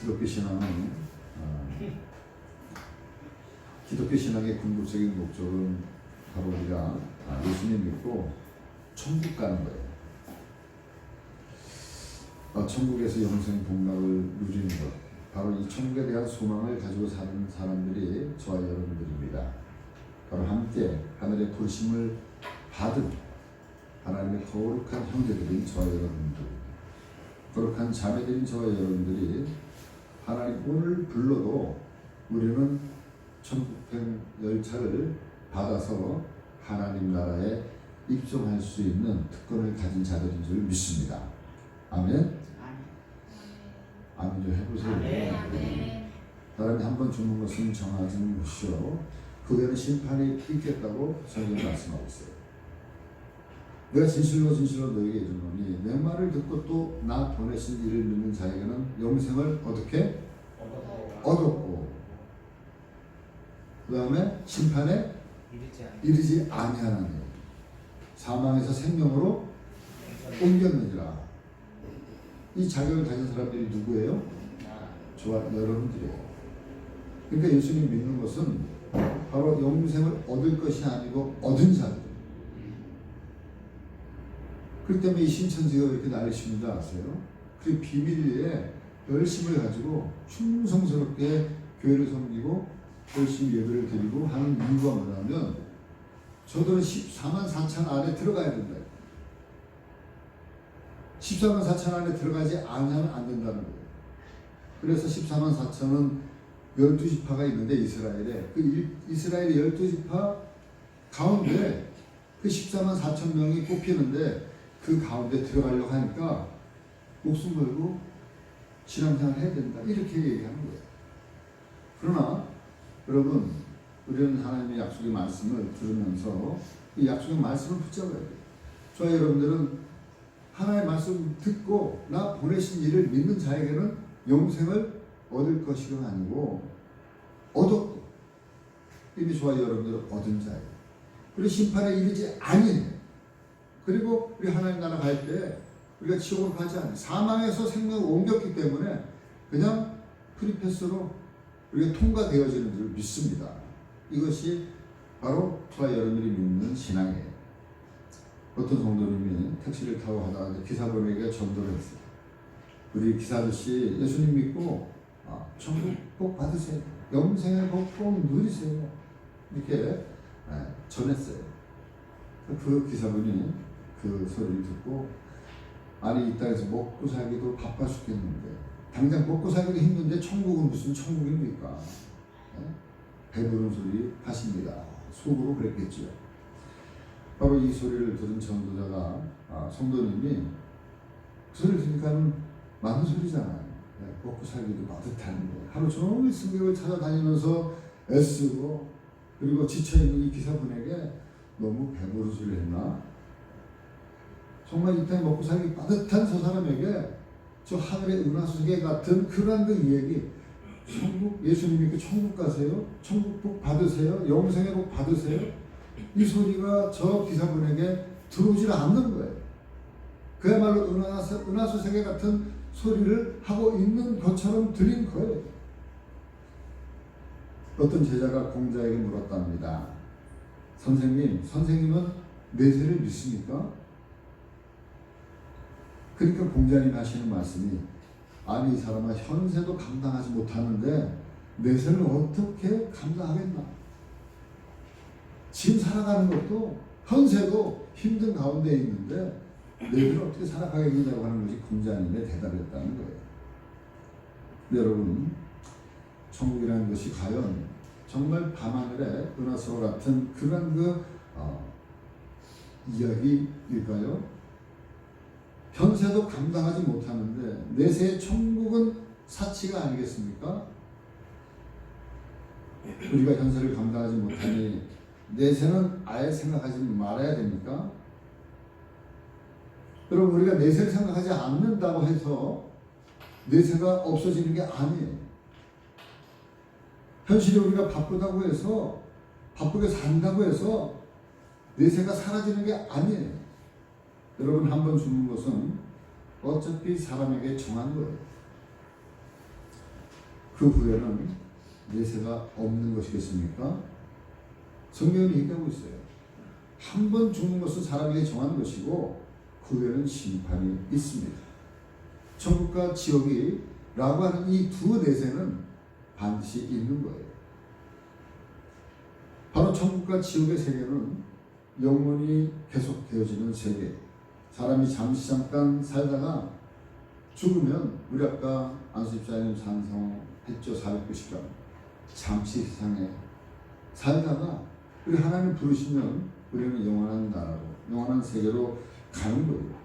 기독교 신앙은 기독교 신앙의 궁극적인 목적은 바로 우리가 예수님 믿고 천국 가는 거예요. 천국에서 영생 복락을 누리는 것, 바로 이 천국에 대한 소망을 가지고 사는 사람들이 저와 여러분들입니다. 바로 함께 하늘의 부르심을 받은 하나님의 거룩한 형제들인 저와 여러분들, 거룩한 자매들인 저와 여러분들이 하나님 오늘 불러도 우리는 천국행 열차를 받아서 하나님 나라에 입성할 수 있는 특권을 가진 자들인 줄 믿습니다. 아멘. 아멘 좀 해보세요. 사람이 한 번 죽는 것은 정하진 것이요 그 후에는 심판이 있겠다고 성경이 말씀하고 있어요. 내가 진실로 너에게 이르노니 내 말을 듣고 또 나 보내신 이를 믿는 자에게는 영생을 어떻게 얻었고 그 다음에 심판에 이르지 아니하나니 사망에서 생명으로 옮겼느니라. 이 자격을 가진 사람들이 누구예요? 저와 여러분들이에요. 그러니까 예수님 믿는 것은 바로 영생을 얻을 것이 아니고 얻은 자들. 그렇기 때문에 이 신천지가 이렇게 난리십니다. 아세요? 그 비밀리에 열심을 가지고 충성스럽게 교회를 섬기고 열심히 예배를 드리고 하는 이유가 뭐냐면 저들은 14만 4천 안에 들어가야 된다. 14만 4천 안에 들어가지 않으면 안 된다는 거예요. 그래서 14만 4천은 12지파가 있는데 이스라엘에 그 이스라엘 12지파 가운데 그 14만 4천 명이 뽑히는데 그 가운데 들어가려고 하니까 목숨 걸고 신앙생활 해야 된다 이렇게 얘기하는 거예요. 그러나 여러분 우리는 하나님의 약속의 말씀을 들으면서 이 약속의 말씀을 붙잡아야 돼요. 저와 여러분들은 하나님의 말씀 듣고 나 보내신 이를 믿는 자에게는 영생을 얻을 것이가 아니고 얻었고 이미 저와 여러분들은 얻은 자예요. 그리고 심판에 이르지 아니에요. 그리고 우리 하나님 나라 갈 때 우리가 지옥으로 가지 않아요. 사망에서 생명을 옮겼기 때문에 그냥 프리패스로 우리가 통과되어지는 줄 믿습니다. 이것이 바로 저와 여러분들이 믿는 신앙이에요. 어떤 성도님이 택시를 타고 가다가 기사분에게 전도를 했어요. 우리 기사 아저씨 예수님 믿고 천국 복 받으세요. 영생의 복 꼭 누리세요. 이렇게 전했어요. 그 기사분이 그 소리를 듣고 아니 이 땅에서 먹고 살기도 바빠 죽겠는데 당장 먹고 살기도 힘든데 천국은 무슨 천국입니까? 배부른 소리 하십니다. 속으로 그랬겠죠. 바로 이 소리를 들은 전도자가 성도님이 그 소리를 들으니까 많은 소리잖아요. 먹고 살기도 빠듯한데 하루 종일 승객을 찾아다니면서 애쓰고 그리고 지쳐있는 이 기사분에게 너무 배부른 소리를 했나? 정말 이 땅에 먹고 살기 빠듯한 저 사람에게 저 하늘의 은하수계 같은 그런 그 이야기 천국 예수님이 그 천국 가세요? 천국 복 받으세요? 영생의 복 받으세요? 이 소리가 저 기사분에게 들어오질 않는 거예요. 그야말로 은하수세계 같은 소리를 하고 있는 것처럼 들린 거예요. 어떤 제자가 공자에게 물었답니다. 선생님은 내세를 믿습니까? 그러니까 공자님 하시는 말씀이 아니 이 사람아 현세도 감당하지 못하는데 내세를 어떻게 감당하겠나? 지금 살아가는 것도 현세도 힘든 가운데 있는데 내세를 어떻게 살아가겠냐고 하는 것이 공자님의 대답이었다는 거예요. 여러분 천국이라는 것이 과연 정말 밤하늘의 은하수와 같은 그런 이야기일까요? 현세도 감당하지 못하는데 내세의 천국은 사치가 아니겠습니까? 우리가 현세를 감당하지 못하니 내세는 아예 생각하지 말아야 됩니까? 여러분 우리가 내세를 생각하지 않는다고 해서 내세가 없어지는 게 아니에요. 현실이 우리가 바쁘다고 해서 바쁘게 산다고 해서 내세가 사라지는 게 아니에요. 여러분 한 번 죽는 것은 어차피 사람에게 정한 거예요. 그 후에는 내세가 없는 것이겠습니까? 성경은 얘기하고 있어요. 한 번 죽는 것은 사람에게 정한 것이고 그 후에는 심판이 있습니다. 천국과 지옥이 라고 하는 이 두 내세는 반드시 있는 거예요. 바로 천국과 지옥의 세계는 영원히 계속되어지는 세계. 사람이 잠시 잠깐 살다가 죽으면 우리 아까 안수집사님 찬송했죠. 490장. 잠시 세상에 살다가 우리 하나님 부르시면 우리는 영원한 나라로, 영원한 세계로 가는 거예요.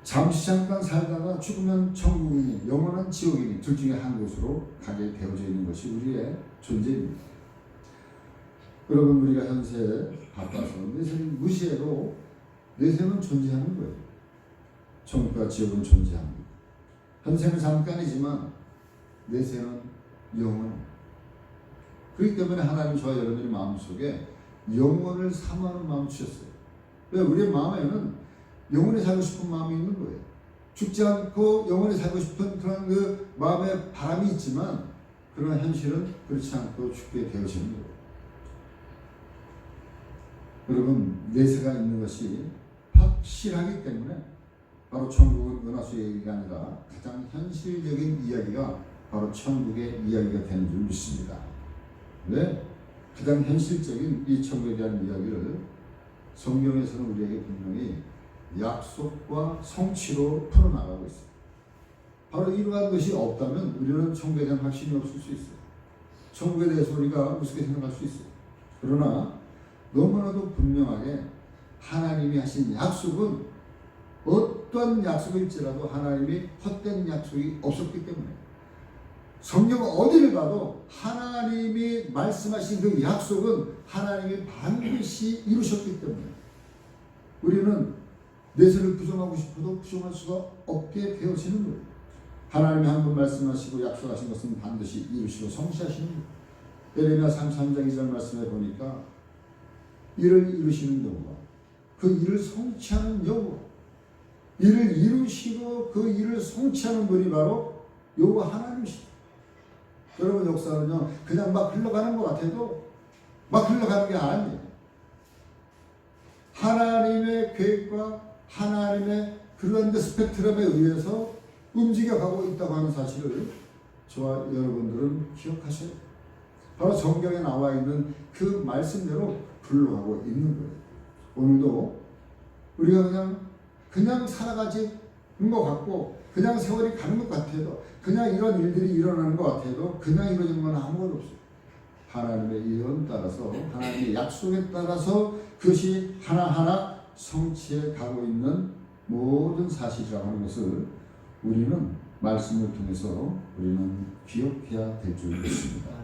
잠시 잠깐 살다가 죽으면 천국이니 영원한 지옥이니 둘 중에 한 곳으로 가게 되어져 있는 것이 우리의 존재입니다. 여러분, 우리가 현세 바빠서 내세를 무시해도 내세는 존재하는 거예요. 천국과 지옥은 존재합니다. 현세는 잠깐이지만 내세는 영원. 그렇기 때문에 하나님 저와 여러분의 마음속에 영원을 사모하는 마음을 주셨어요. 왜? 우리의 마음에는 영원히 살고 싶은 마음이 있는 거예요. 죽지 않고 영원히 살고 싶은 그런 그 마음의 바람이 있지만 그러나 현실은 그렇지 않고 죽게 되어지는 거예요. 여러분, 내세가 있는 것이 확실하기 때문에 바로 천국은 은하수의 얘기가 아니라 가장 현실적인 이야기가 바로 천국의 이야기가 되는 줄 믿습니다. 네? 가장 현실적인 이 천국에 대한 이야기를 성경에서는 우리에게 분명히 약속과 성취로 풀어나가고 있어요. 바로 이러한 것이 없다면 우리는 천국에 대한 확신이 없을 수 있어요. 천국에 대해서 우리가 우습게 생각할 수 있어요. 그러나 너무나도 분명하게 하나님이 하신 약속은 어떤 약속일지라도 하나님이 헛된 약속이 없었기 때문에 성경 어디를 가도 하나님이 말씀하신 그 약속은 하나님이 반드시 이루셨기 때문에 우리는 내세를 부정하고 싶어도 부정할 수가 없게 되어지는 거예요. 하나님이 한 번 말씀하시고 약속하신 것은 반드시 이루시고 성취하시는 거예요. 에레미야 33장 2절 말씀에 보니까 일을 이루시는 여호와, 그 일을 성취하는 여호와, 일을 이루시고 그 일을 성취하는 분이 바로 여호와 하나님이시죠. 여러분, 역사는요 그냥 막 흘러가는 것 같아도 막 흘러가는 게 아니에요. 하나님의 계획과 하나님의 그런 스펙트럼에 의해서 움직여가고 있다고 하는 사실을 저와 여러분들은 기억하셔야 돼요. 바로 성경에 나와 있는 그 말씀대로 불러가고 있는 거예요. 오늘도 우리가 그냥 살아가지는 것 같고 그냥 세월이 가는 것 같아도 그냥 이런 일들이 일어나는 것 같아도 그냥 이루어지는 건 아무것도 없어요. 하나님의 예언 따라서 하나님의 약속에 따라서 그것이 하나하나 성취해 가고 있는 모든 사실이라고 하는 것을 우리는 말씀을 통해서 우리는 기억해야 될 줄 믿습니다.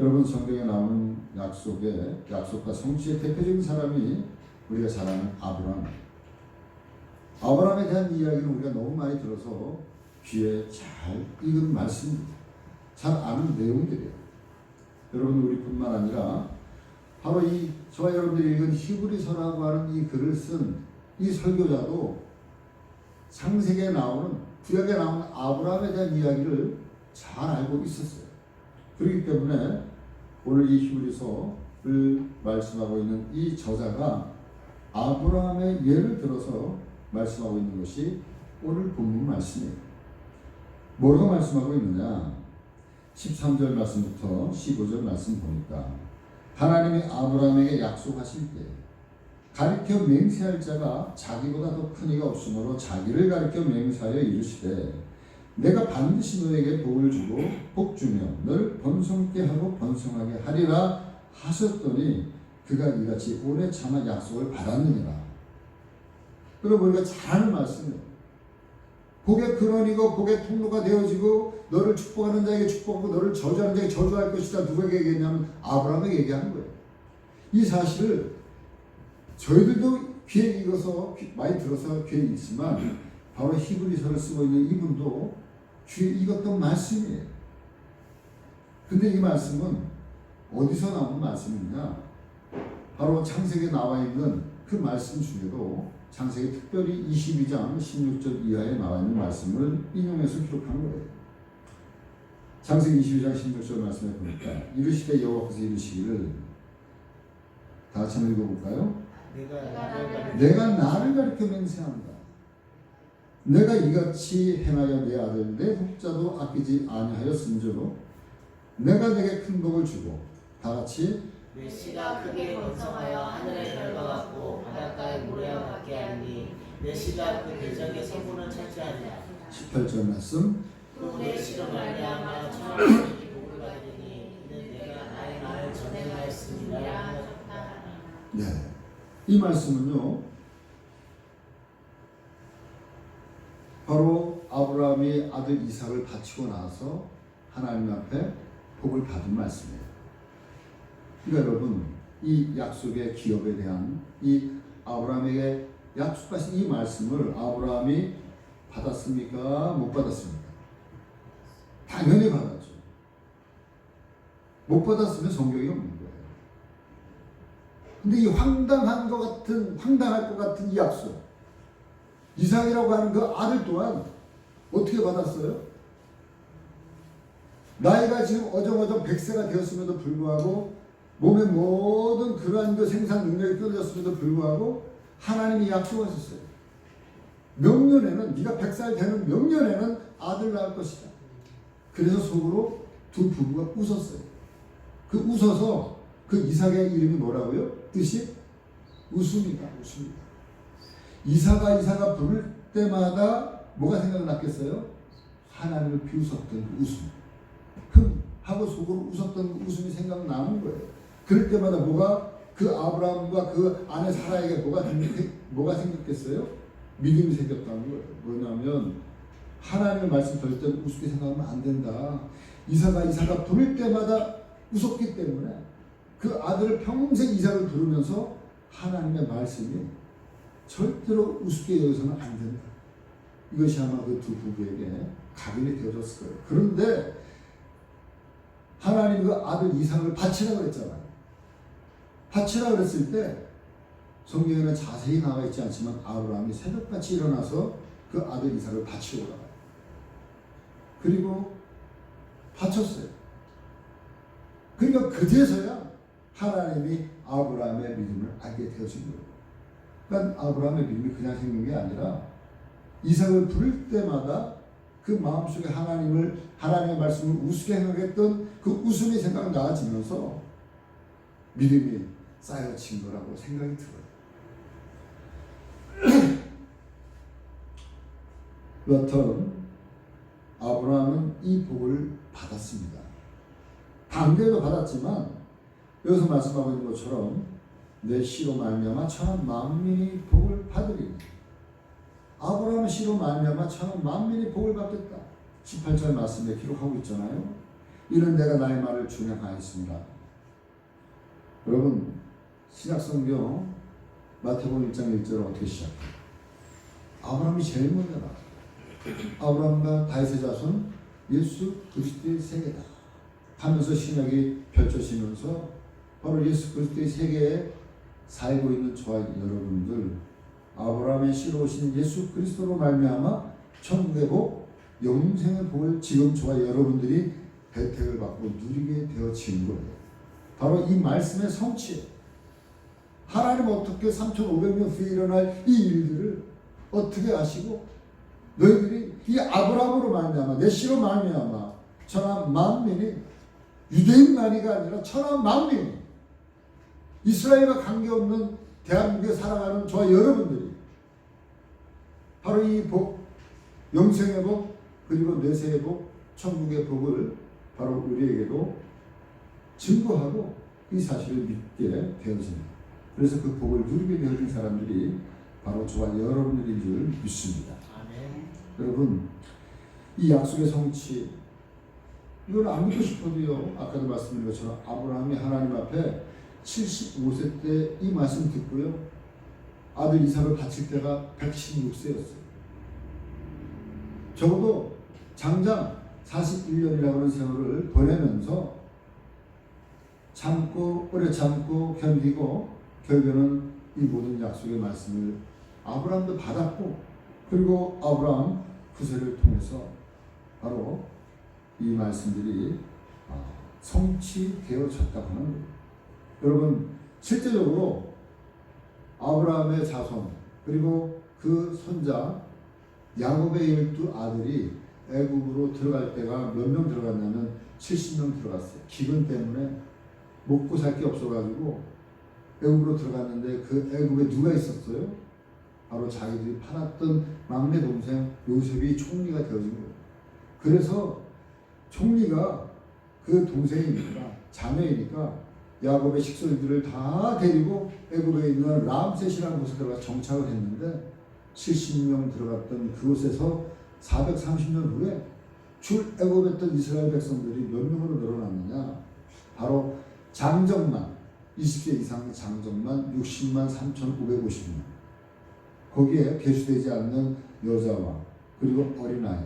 여러분, 성경에 나오는 약속과 성취의 대표적인 사람이 우리가 잘 아는 아브라함에 대한 이야기는 우리가 너무 많이 들어서 귀에 잘 익은 말씀입니다. 잘 아는 내용들이에요. 여러분, 우리뿐만 아니라 바로 이 저와 여러분들이 읽은 히브리서라고 하는 이 글을 쓴 이 설교자도 창세기에 나오는 구약에 나오는 아브라함에 대한 이야기를 잘 알고 있었어요. 그렇기 때문에 오늘 이 히브리서를 말씀하고 있는 이 저자가 아브라함의 예를 들어서 말씀하고 있는 것이 오늘 본문 말씀이에요. 뭐라고 말씀하고 있느냐? 13절 말씀부터 15절 말씀 보니까 하나님이 아브라함에게 약속하실 때 가리켜 맹세할 자가 자기보다 더 큰 이가 없으므로 자기를 가리켜 맹세하여 이르시되 내가 반드시 너에게 복을 주고 복 주며 너를 번성케 하고 번성하게 하리라 하셨더니 그가 이같이 오래 참아 약속을 받았느니라. 그리고 우리가 잘 아는 말씀이에요. 복의 근원이고 복의 통로가 되어지고 너를 축복하는 자에게 축복하고 너를 저주하는 자에게 저주할 것이다. 누구에게 얘기했냐면 아브라함에게 얘기하는 거예요. 이 사실을 저희들도 귀에 익어서 많이 들어서 귀에 익지만 바로 히브리서를 쓰고 있는 이분도 귀에 익었던 말씀이에요. 근데 이 말씀은 어디서 나온 말씀이냐? 바로 창세기에 나와 있는 그 말씀 중에도 창세기 특별히 22장 16절 이하에 나와 있는 말씀을 인용해서 기록한 거예요. 창세기 22장 16절 말씀에 보니까 이르시되 여호와께서 이르시기를 다 같이 한번 읽어볼까요? 내가 나를 가리켜 맹세한다. 내가 이같이 행하여 내 아들 내 복자도 아끼지 아니하였음저로 내가 내게 큰 복을 주고 다 같이 내 씨가 크게 번성하여 하늘의 별과 같고 바닷가의 모래와 같게 하니 내 씨가 그 대적의 성문을 차지하리라. 18절 말씀 또 내 씨로 말미암아 천하만민이 복을 받으니 이는 내가 나의 말을 전행하였음이라 하셨다. 네, 이 말씀은요 바로 아브라함이 아들 이삭을 바치고 나서 하나님 앞에 복을 받은 말씀이에요. 그러니까 여러분 이 약속의 기업에 대한 이 아브라함에게 약속하신 이 말씀을 아브라함이 받았습니까? 못 받았습니까? 당연히 받았죠. 못 받았으면 성경이 없는 거예요. 근데 이 황당할 것 같은 이 약속, 이삭이라고 하는 그 아들 또한 어떻게 받았어요? 나이가 지금 어정어정 100세가 되었음에도 불구하고 몸의 모든 그러한 그 생산 능력이 끊어졌음에도 불구하고 하나님이 약속하셨어요. 명년에는 네가 100살 되는 명년에는 아들 낳을 것이다. 그래서 속으로 두 부부가 웃었어요. 그 웃어서 그 이삭의 이름이 뭐라고요? 뜻이 웃음이다. 웃음이다. 이삭아 부를 때마다 뭐가 생각났겠어요? 하나님을 비웃었던 그 웃음. 하고 속으로 웃었던 그 웃음이 생각나는 거예요. 그럴 때마다 뭐가 그 아브라함과 그 아내 사라에게 뭐가 생겼겠어요? 믿음이 생겼다는 거예요. 뭐냐면 하나님의 말씀 절대 우습게 생각하면 안 된다. 이삭아 부를 때마다 웃었기 때문에 그 아들을 평생 이삭을 부르면서 하나님의 말씀이 절대로 우습게 여기서는 안 된다. 이것이 아마 그 두 부부에게 각인이 되어졌을 거예요. 그런데 하나님 그 아들 이삭을 바치라고 그랬잖아요. 바치라고 그랬을 때 성경에는 자세히 나와 있지 않지만 아브라함이 새벽같이 일어나서 그 아들 이삭을 바치러 올라가요. 그리고 바쳤어요. 그러니까 그제서야 하나님이 아브라함의 믿음을 알게 되어진 거예요. 그러니까 아브라함의 믿음이 그냥 생긴 게 아니라 이삭을 부를 때마다 그 마음속에 하나님의 말씀을 우습게 생각했던 그 웃음이 생각나지면서 믿음이 쌓여진 거라고 생각이 들어요. 여튼 아브라함은 이 복을 받았습니다. 당대도 받았지만 여기서 말씀하고 있는 것처럼 내 씨로 말미암아 천한 만민이 복을 받으리니 아브라함의 씨로 말미암아 천한 만민이 복을 받겠다. 18절 말씀에 기록하고 있잖아요. 이는 내가 나의 말을 준행하였습니다. 여러분 신약성경 마태복음 1장 1절은 어떻게 시작해요? 아브라함이 제일 먼저 나와요. 아브라함과 다윗의 자손 예수 그리스도의 세계다 하면서 신약이 펼쳐지면서 바로 예수 그리스도의 세계에 살고 있는 저와 여러분들 아브라함의 씨로 오신 예수 그리스도로 말미암아 천국의 복, 영생의 복을 지금 저와 여러분들이 혜택을 받고 누리게 되어진 거예요. 바로 이 말씀의 성취. 하나님 어떻게 3,500년 후에 일어날 이 일들을 어떻게 아시고 너희들이 이 아브라함으로 말미암아 내 씨로 말미암아 천하 만민이 유대인만이가 아니라 천하 만민이 이스라엘과 관계없는 대한민국에 살아가는 저와 여러분들이 바로 이 복, 영생의 복, 그리고 내세의 복, 천국의 복을 바로 우리에게도 증거하고 이 사실을 믿게 되어집니다. 그래서 그 복을 누리게 되어진 사람들이 바로 저와 여러분들인 줄 믿습니다. 아멘. 여러분 이 약속의 성취 이걸 안 믿고 싶어도요. 아까도 말씀드린 것처럼 아브라함이 하나님 앞에 75세 때 이 말씀 듣고요. 아들 이삭을 바칠 때가 116세였어요. 적어도 장장 41년이라고 하는 세월을 보내면서 참고 오래 참고 견디고 결국에는 이 모든 약속의 말씀을 아브라함도 받았고, 그리고 아브라함 후세를 통해서 바로 이 말씀들이 성취되어졌다고 하는 거예요. 여러분, 실제적으로 아브라함의 자손 그리고 그 손자 야곱의 12아들이 애굽으로 들어갈 때가 몇 명 들어갔냐면 70명 들어갔어요. 기근 때문에 먹고 살 게 없어가지고 애굽으로 들어갔는데 그 애굽에 누가 있었어요? 바로 자기들이 팔았던 막내 동생 요셉이 총리가 되어진 거예요. 그래서 총리가 그 동생이니까, 자녀이니까 야곱의 식솔들을 다 데리고 애굽에 있는 람셋이라는 곳에 들어가 정착을 했는데 70명 들어갔던 그곳에서 430년 후에 출애굽했던 이스라엘 백성들이 몇 명으로 늘어났느냐? 바로 장정만, 20세 이상의 장정만 60만 3,550명. 거기에 계수되지 않는 여자와 그리고 어린아이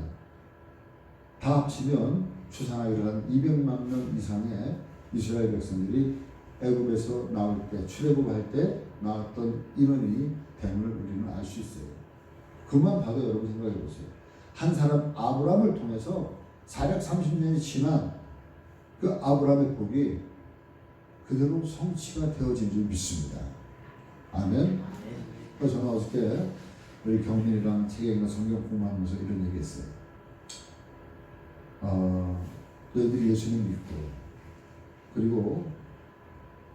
다 합치면 추산하기로 한 200만 명 이상의 이스라엘 백성들이 애굽에서 나올 때, 출애굽할 때 나왔던 인원이 됨을 우리는 알 수 있어요. 그만 봐도 여러분 생각해 보세요. 한 사람 아브라함을 통해서 430년이 지난 그 아브라함의 복이 그대로 성취가 되어진 줄 믿습니다. 아멘. 그래서 저는 어저께 우리 경민이랑 책에 성경 공부하면서 이런 얘기했어요. 너희들이 예수님 믿고 그리고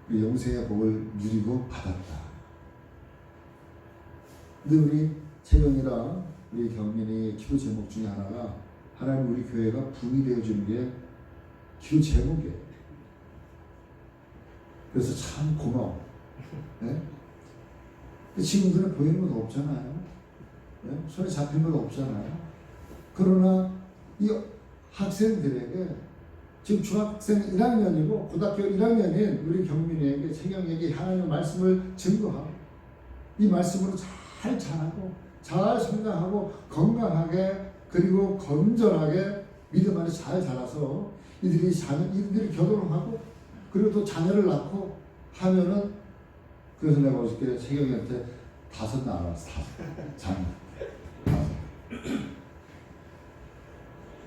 그 영생의 복을 누리고 받았다. 근데 우리 채영이랑 우리 경민이 기도 제목 중에 하나가 하나님 우리 교회가 부흥이 되어주는 게 기도 제목이에요. 그래서 참 고마워. 네? 지금들은 보이는 건 없잖아요. 네? 손에 잡힌 건 없잖아요. 그러나 이 학생들에게 지금 중학생 1학년이고 고등학교 1학년인 우리 경민이에게, 채경에게 하나님의 말씀을 증거하고 이 말씀으로 잘 자라고 잘 성장하고 건강하게 그리고 건전하게 믿음 안에 잘 자라서 이들이 결혼을 하고 그리고 또 자녀를 낳고 하면은, 그래서 내가 어저께 채경이한테 5 낳았어. 5 자녀.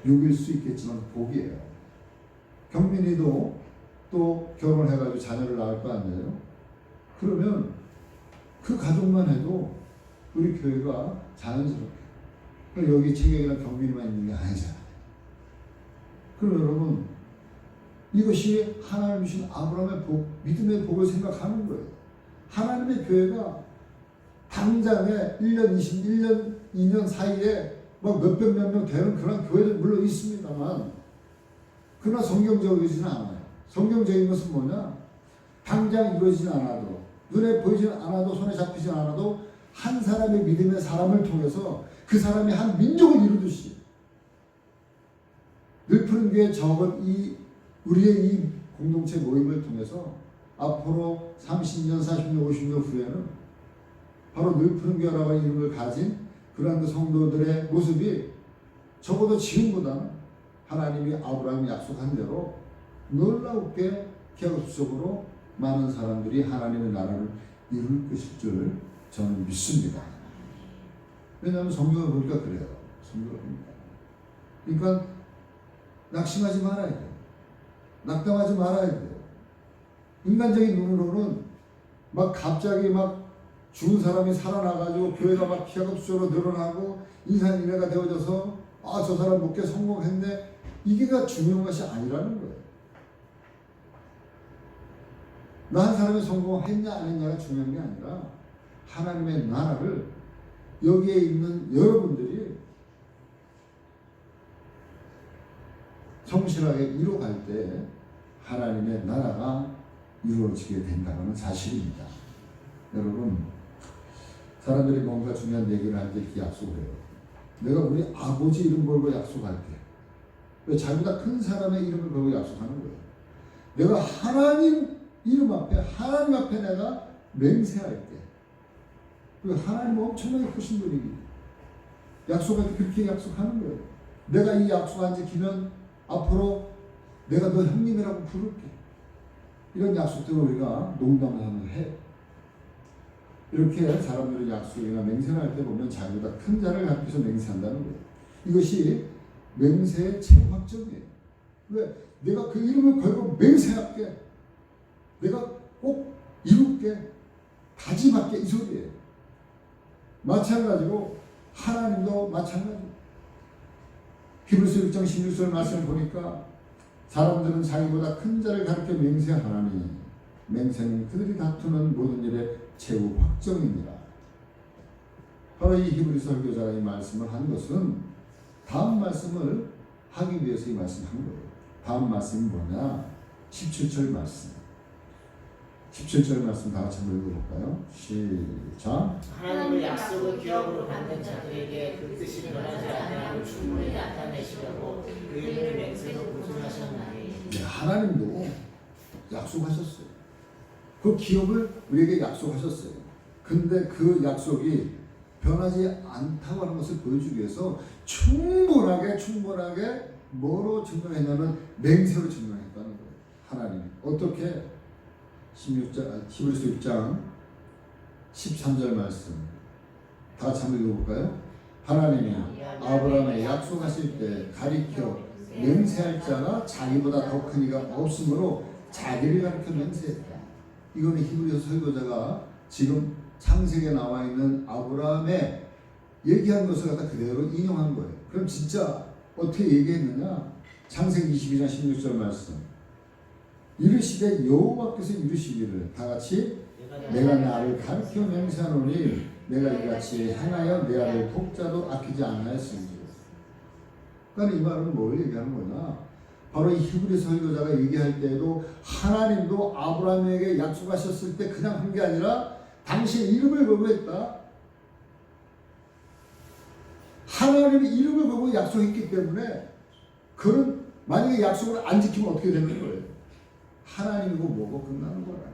6일 수 있겠지만 복이에요. 경민이도 또 결혼해가지고 자녀를 낳을 거 아니에요? 그러면 그 가족만 해도 우리 교회가 자연스럽게, 여기 채경이랑 경민이만 있는 게 아니잖아요. 그럼 여러분, 이것이 하나님 주신 아브라함의 복, 믿음의 복을 생각하는 거예요. 하나님의 교회가 당장에 1년, 21년, 2년 사이에 막 몇백 명 되는 그런 교회들 물론 있습니다만, 그러나 성경적이지는 않아요. 성경적인 것은 뭐냐? 당장 이루어지진 않아도, 눈에 보이진 않아도, 손에 잡히진 않아도 한 사람의 믿음의 사람을 통해서 그 사람이 한 민족을 이루듯이 늘푸른 교회 적은 우리의 이 공동체 모임을 통해서 앞으로 30년, 40년, 50년 후에는 바로 늘푸른 교회라고 하는 이름을 가진 그러한 그 성도들의 모습이 적어도 지금보다는 하나님이 아브라함이 약속한 대로 놀랍게 계속적으로 많은 사람들이 하나님의 나라를 이룰 것일 줄 저는 믿습니다. 왜냐하면 성경을 보니까 그래요. 성경을 보니까. 그러니까 낙심하지 말아야 돼요. 낙담하지 말아야 돼요. 인간적인 눈으로는 막 갑자기 막 죽은 사람이 살아나가지고 교회가 막 기하급수적으로 늘어나고 인산인해가 되어져서 저 사람 목회 성공했네, 이게가 중요한 것이 아니라는 거예요. 나 한 사람이 성공했냐 안 했냐가 중요한 게 아니라 하나님의 나라를 여기에 있는 여러분들이 성실하게 이루어갈 때 하나님의 나라가 이루어지게 된다는 사실입니다. 여러분, 사람들이 뭔가 중요한 얘기를 할 때 이렇게 약속을 해요. 내가 우리 아버지 이름 걸고 약속할게. 왜 자기보다 큰 사람의 이름을 걸고 약속하는 거예요. 내가 하나님 이름 앞에, 하나님 앞에 내가 맹세할게. 하나님은 엄청나게 크신 분이기 약속할 때 그렇게 약속하는 거예요. 내가 이 약속 안 지키면 앞으로 내가 너 형님이라고 부를게. 이런 약속들을 우리가 농담을 하면서 해. 이렇게 사람들이 약속이나 맹세를 할 때 보면 자기보다 큰 자를 가리켜서 맹세한다는 거예요. 이것이 맹세의 최고 확정이에요. 왜? 내가 그 이름을 걸고 맹세할게. 내가 꼭 이룰게. 다짐할게. 이 소리예요. 마찬가지로 하나님도 마찬가지예요. 히브리서 6장 16절 말씀을 보니까 사람들은 자기보다 큰 자를 가리켜 맹세하나니 맹세는 그들이 다투는 모든 일의 최후 확정입니다. 바로 이 히브리서 설교자가 이 말씀을 한 것은 다음 말씀을 하기 위해서 이 말씀을 한 거예요. 다음 말씀이 뭐냐? 17절 말씀. 17절 말씀 다 같이 한번 읽어볼까요? 시작. 하나님의 약속을 기업으로 받는 자들에게 그 뜻이 변하지 아니함을 충분히 나타내시려고 그의 맹세로 보증하셨나니. 네, 하나님도 약속하셨어요. 그 기업을 우리에게 약속하셨어요. 근데 그 약속이 변하지 않다고 하는 것을 보여주기 위해서 충분하게 뭐로 증명했냐면 맹세로 증명했다는 거예요. 하나님이. 어떻게? 히브리서 6장 13절 말씀 다 같이 한번 읽어볼까요? 하나님이 아브라함에 약속하실 때 가리켜 맹세할 자가 자기보다 더 큰 이가 없으므로 자기를 가리켜 맹세했다. 이거는 히브리서 설교자가 지금 창세기에 나와 있는 아브라함의 얘기한 것을 갖다 그대로 인용한 거예요. 그럼 진짜 어떻게 얘기했느냐? 창세기 22장 16절 말씀. 이르시되 여호와께서 이르시기를 다 같이 내가 나를 가르쳐 맹세하노니 내가 이같이 행하여 내 아들 독자도 아끼지 아니하였으니. 그러니까 이 말은 뭘 얘기하는 거냐? 바로 이 히브리서 설교자가 얘기할 때에도 하나님도 아브라함에게 약속하셨을 때 그냥 한 게 아니라 당신의 이름을 걸고 했다. 하나님의 이름을 걸고 약속했기 때문에 그는 만약에 약속을 안 지키면 어떻게 되는 거예요? 하나님이고 뭐고 끝나는 거라는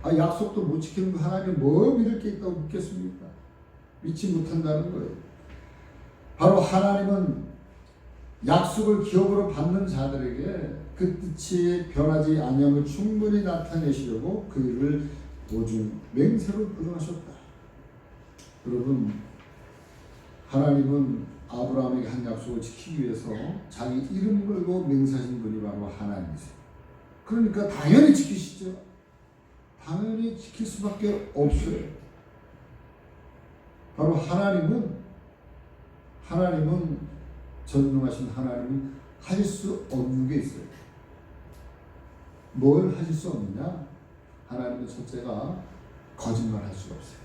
거예요. 약속도 못 지키는 거 하나님 뭐 믿을 게 있다고 믿겠습니까? 믿지 못한다는 거예요. 바로 하나님은 약속을 기업으로 받는 자들에게 그 뜻이 변하지 아니함을 충분히 나타내시려고 그 일을 보증 맹세로 보증하셨다. 여러분, 하나님은 아브라함에게 한 약속을 지키기 위해서 자기 이름 걸고 맹세하신 분이 바로 하나님이세요. 그러니까 당연히 지키시죠. 당연히 지킬 수밖에 없어요. 바로 하나님은 전능하신 하나님은 하실 수 없는 게 있어요. 뭘 하실 수 없느냐? 하나님은 첫째가 거짓말 할 수가 없어요.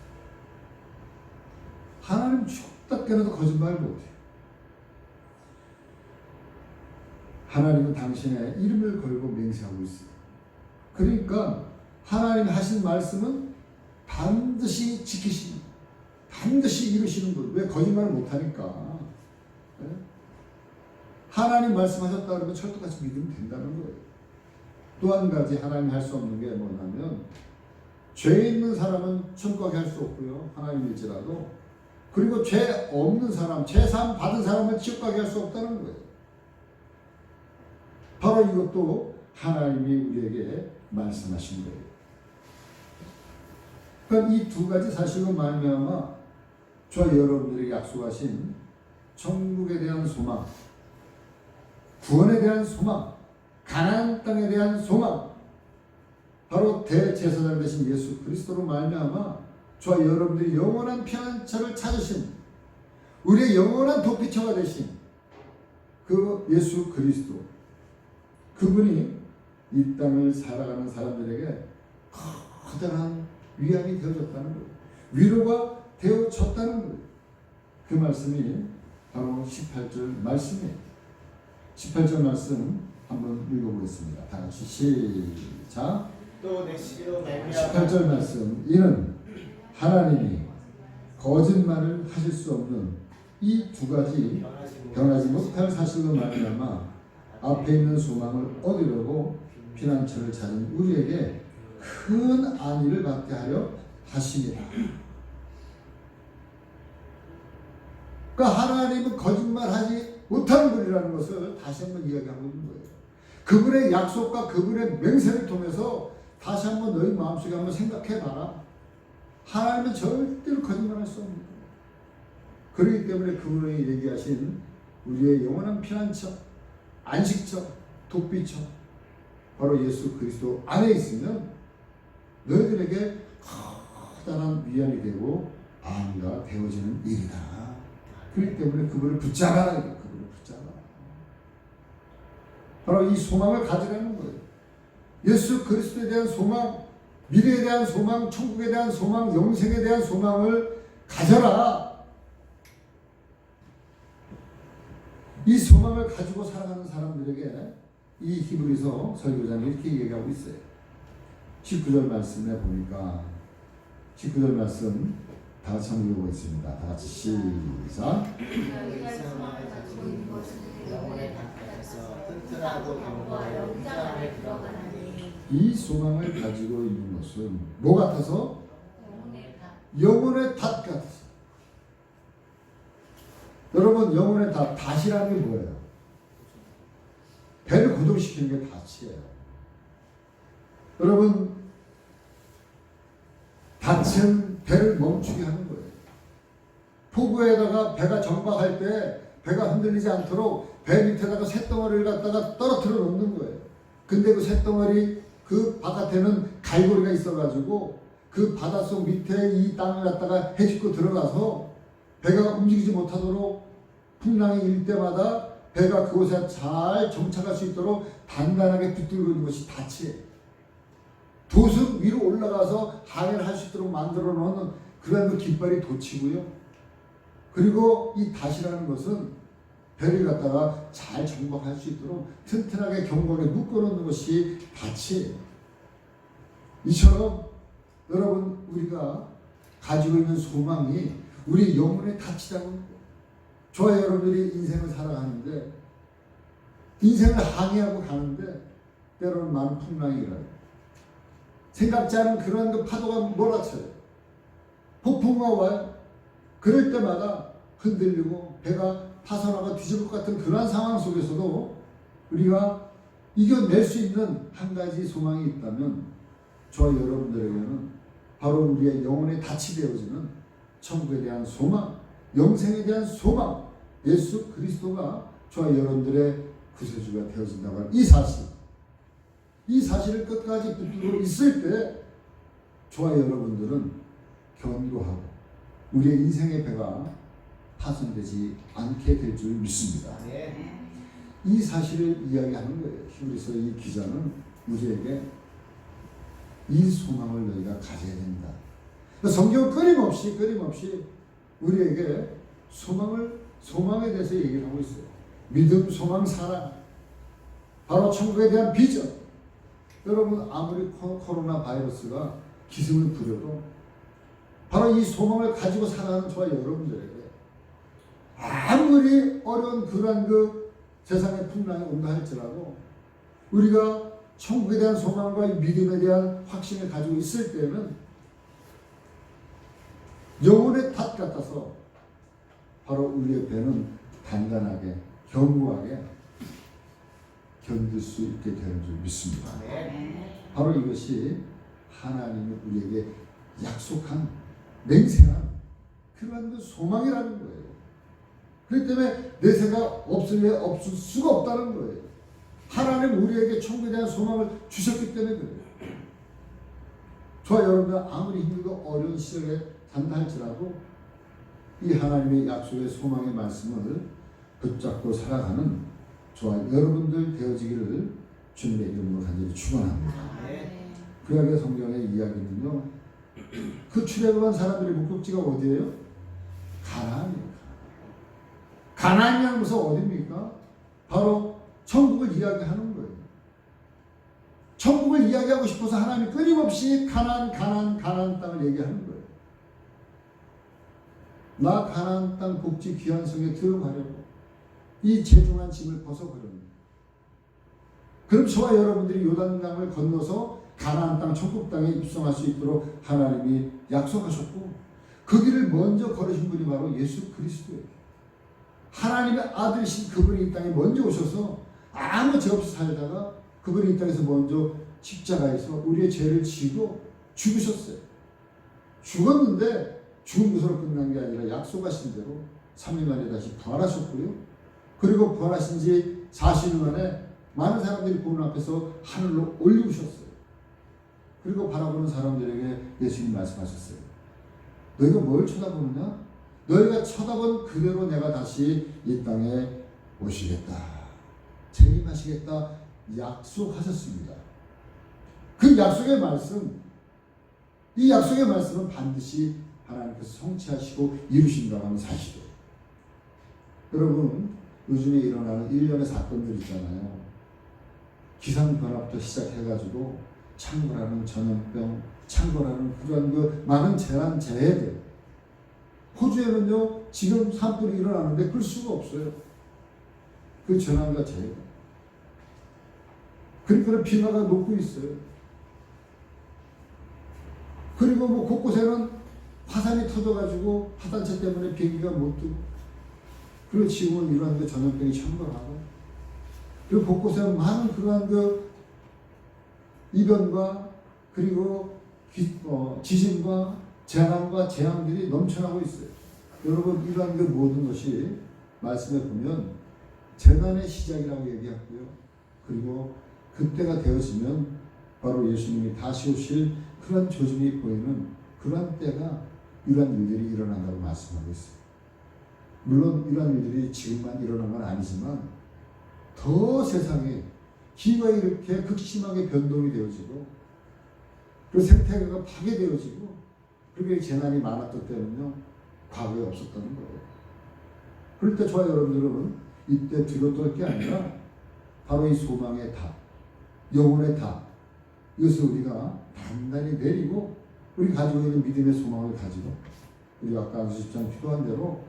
하나님 죽다 깨어나도 거짓말 못해요. 하나님은 당신의 이름을 걸고 맹세하고 있어요. 그러니까 하나님이 하신 말씀은 반드시 지키시는, 반드시 이루시는 분. 왜 거짓말을 못하니까. 네? 하나님 말씀하셨다 그러면 철떡같이 믿으면 된다는 거예요. 또 한 가지 하나님이 할 수 없는 게 뭐냐면 죄 있는 사람은 천국 가게 할 수 없고요. 하나님일지라도. 그리고 죄 없는 사람, 죄 사함 받은 사람은 지옥 가게 할 수 없다는 거예요. 바로 이것도 하나님이 우리에게 말씀하신 거예요. 그럼 이 두 가지 사실로 말미암아 저와 여러분들이 약속하신 천국에 대한 소망, 구원에 대한 소망, 가나안 땅에 대한 소망, 바로 대제사장 되신 예수 그리스도로 말미암아 저와 여러분들이 영원한 피난처를 찾으신 우리의 영원한 도피처가 되신 그 예수 그리스도, 그분이 이 땅을 살아가는 사람들에게 커다란 위안이 되어졌다는 거예요. 위로가 되어졌다는 거예요. 그 말씀이 바로 18절 말씀이에요. 18절 말씀 한번 읽어보겠습니다. 다 같이 시작. 또 내 시기로 말미암아 18절 말씀. 이는 하나님이 거짓말을 하실 수 없는 이 두 가지 변하지 못할 사실로 말미암아 앞에 있는 소망을 얻으려고 피난처를 찾은 우리에게 큰 안위를 받게 하려 하십니다. 그러니까 하나님은 거짓말하지 못하는 분이라는 것을 다시 한번 이야기하고 있는 거예요. 그분의 약속과 그분의 맹세를 통해서 다시 한번 너희 마음속에 한번 생각해봐라. 하나님은 절대로 거짓말할 수 없는 거예요. 그렇기 때문에 그분이 얘기하신 우리의 영원한 피난처, 안식처, 독비처 바로 예수 그리스도 안에 있으면 너희들에게 커다란 위안이 되고 안위가 되어지는 일이다. 그렇기 때문에 그분을 붙잡아라. 그분을 붙잡아라. 바로 이 소망을 가지라는 거예요. 예수 그리스도에 대한 소망, 미래에 대한 소망, 천국에 대한 소망, 영생에 대한 소망을 가져라. 이 소망을 가지고 살아가는 사람들에게 이 히브리서 설교자는 이렇게 얘기하고 있어요. 19절 말씀에 보니까 19절 말씀 다 같이 한번 읽어보겠습니다. 다 같이 시작. 영혼의 닭에서 튼튼하고 견고하여 웅장 안에 들어가나니. 이 소망을 가지고 있는 것은 뭐 같아서? 영혼의 닭 같아서. 여러분 영혼의 닭, 닷이라는 게 뭐예요? 배를 고정시키는 게 닷이에요. 여러분 닷은 배를 멈추게 하는 거예요. 포구에다가 배가 정박할 때 배가 흔들리지 않도록 배 밑에다가 쇳덩어리를 갖다가 떨어뜨려 놓는 거예요. 근데 그 쇳덩어리 그 바깥에는 갈고리가 있어가지고 그 바닷속 밑에 이 땅을 갖다가 헤집고 들어가서 배가 움직이지 못하도록 풍랑이 일 때마다 배가 그곳에 잘 정착할 수 있도록 단단하게 붙들고 있는 것이 닷이에요. 돛은 위로 올라가서 항해를 할 수 있도록 만들어 놓는 그런 그 깃발이 돛이고요. 그리고 이 닷이라는 것은 배를 갖다가 잘 정박할 수 있도록 튼튼하게 견고하게 묶어 놓는 것이 닷이에요. 이처럼 여러분 우리가 가지고 있는 소망이 우리 영혼의 닷이라고. 저와 여러분들이 인생을 살아가는데 인생을 항해하고 가는데 때로는 많은 풍랑이 일어나요. 생각지 않은 그러한 그 파도가 몰아쳐요. 폭풍우가 와요. 그럴 때마다 흔들리고 배가 파손하고 뒤집을 것 같은 그러한 상황 속에서도 우리가 이겨낼 수 있는 한 가지 소망이 있다면 저와 여러분들에게는 바로 우리의 영혼의 닻이 되어지는 천국에 대한 소망, 영생에 대한 소망, 예수 그리스도가 저와 여러분들의 구세주가 되어진다고 하는 이 사실을 끝까지 붙들고 있을 때 저와 여러분들은 견고하고 우리의 인생의 배가 파손되지 않게 될 줄 믿습니다. 이 사실을 이야기하는 거예요. 히브리서 이 기자는 우리에게 이 소망을 너희가 가져야 된다. 성경은 끊임없이 우리에게 소망에 대해서 얘기를 하고 있어요. 믿음, 소망, 사랑. 바로 천국에 대한 비전. 여러분 아무리 코로나 바이러스가 기승을 부려도 바로 이 소망을 가지고 살아가는 저와 여러분들에게 아무리 어려운 그러한 그 세상의 풍랑이 온다 할지라도 우리가 천국에 대한 소망과 믿음에 대한 확신을 가지고 있을 때는 영혼의 탓 같아서 바로 우리의 배는 단단하게 견고하게 견딜 수 있게 되는 줄 믿습니다. 바로 이것이 하나님이 우리에게 약속한 맹세한 그런 그 소망이라는 거예요. 그렇기 때문에 내세가 없을 수가 없다는 거예요. 하나님 우리에게 천국에 대한 소망을 주셨기 때문에 그래요. 저와 여러분들 아무리 힘들고 어려운 시절에 산다 할지라도 이 하나님의 약속의 소망의 말씀을 붙잡고 살아가는 저와 여러분들 되어지기를 주님의 이름으로 간절히 축원합니다. 구약의 성경의 이야기는요. 그 출애굽한 사람들의 목적지가 어디예요? 가나안이에요. 가나안이라는 것은 어디입니까? 바로 천국을 이야기하는 거예요. 천국을 이야기하고 싶어서 하나님이 끊임없이 가나안 땅을 얘기하는 거예요. 나 가나안 땅 복지 귀한 성에 들어가려고 이 재중한 짐을 벗어버립니다. 그럼 저와 여러분들이 요단강을 건너서 가나안 땅 천국 땅에 입성할 수 있도록 하나님이 약속하셨고 그 길을 먼저 걸으신 분이 바로 예수 그리스도예요. 하나님의 아들이신 그분이 이 땅에 먼저 오셔서 아무 죄 없이 살다가 그분이 이 땅에서 먼저 십자가에서 우리의 죄를 지고 죽으셨어요. 죽었는데 죽은 것으로 끝난 게 아니라 약속하신 대로 3일 만에 다시 부활하셨고요. 그리고 부활하신 지 40일 만에 많은 사람들이 보는 앞에서 하늘로 올리우셨어요. 그리고 바라보는 사람들에게 예수님이 말씀하셨어요. 너희가 뭘 쳐다보느냐? 너희가 쳐다본 그대로 내가 다시 이 땅에 오시겠다. 재림하시겠다. 약속하셨습니다. 그 약속의 말씀, 이 약속의 말씀은 반드시 하나님께서 성취하시고 이루신다고 하는 사실이에요. 여러분, 요즘에 일어나는 일련의 사건들 있잖아요. 기상변화부터 시작해가지고 창궐하는 전염병, 창궐하는 그런 그 많은 재난, 재해들. 호주에는요, 지금 산불이 일어나는데 끌 수가 없어요. 그 재난과 재해. 그러니까 빙하가 녹고 있어요. 그리고 뭐 곳곳에는 화산이 터져가지고 화산재 때문에 비행기가 못 뜨고, 그리고 지금은 이러한 그 전염병이 창궐하고, 그리고 곳곳에 많은 그러한 그 이변과 그리고 지진과 재난과 재앙들이 넘쳐나고 있어요. 여러분, 이러한 그 모든 것이 말씀에 보면 재난의 시작이라고 얘기하고요. 그리고 그때가 되어지면 바로 예수님이 다시 오실 그런 조짐이 보이는 그러한 때가 이러한 일들이 일어난다고 말씀하고 있어요. 물론 이러한 일들이 지금만 일어난 건 아니지만 더 세상에 기후가 이렇게 극심하게 변동이 되어지고 그리고 생태계가 파괴되어지고 그렇게 재난이 많았던 때는요, 과거에 없었다는 거예요. 그럴 때 저와 여러분들은 이때 두려울 게 아니라 바로 이 소망의 탑, 영혼의 탑, 이것을 우리가 단단히 내리고 우리 가지고 있는 믿음의 소망을 가지고 우리 아까 안수 10장 기도한 대로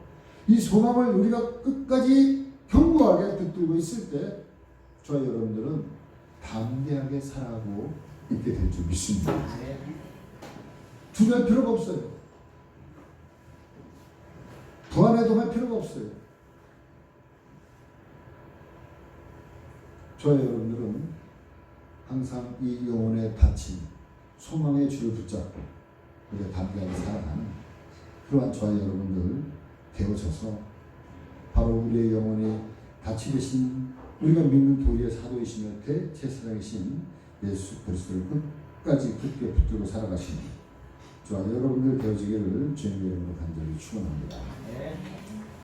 이 소망을 우리가 끝까지 견고하게 붙들고 있을 때 저와 여러분들은 담대하게 살아가고 있게 될 줄 믿습니다. 두려울 필요가 없어요. 불안해도 할 필요가 없어요. 저와 여러분들은 항상 이 영혼에 닫힌 소망의 줄을 붙잡고 우리가 담대하게 살아가는 그러한 저와 여러분들 되어져서 바로 우리의 영혼이 닫히신 우리가 믿는 도리의 사도이시며 대제사장이신 예수 그리스도를 끝까지 굳게 붙들고 살아가시는 저와 여러분들 되어지기를 주님의 이름으로 간절히 축원합니다.